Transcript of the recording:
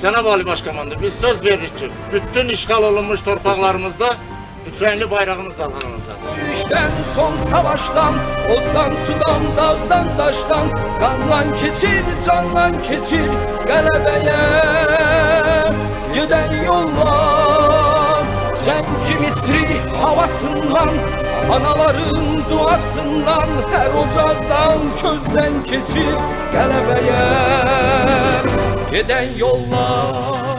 Cenab-ı Ali Başkomandır, biz söz veririk ki bütün işgal olunmuş torpaqlarımızda üçrenli bayrağımız dalgalanacak. Döyüşten, son savaştan, oddan, sudan, dağdan, daştan, qanlan keçir, canlan keçir, qələbəyə gedən yollar. Zəngi Misri havasından, anaların duasından, hər ocaqdan, közdən keçir, qələbəyə gedən yollar.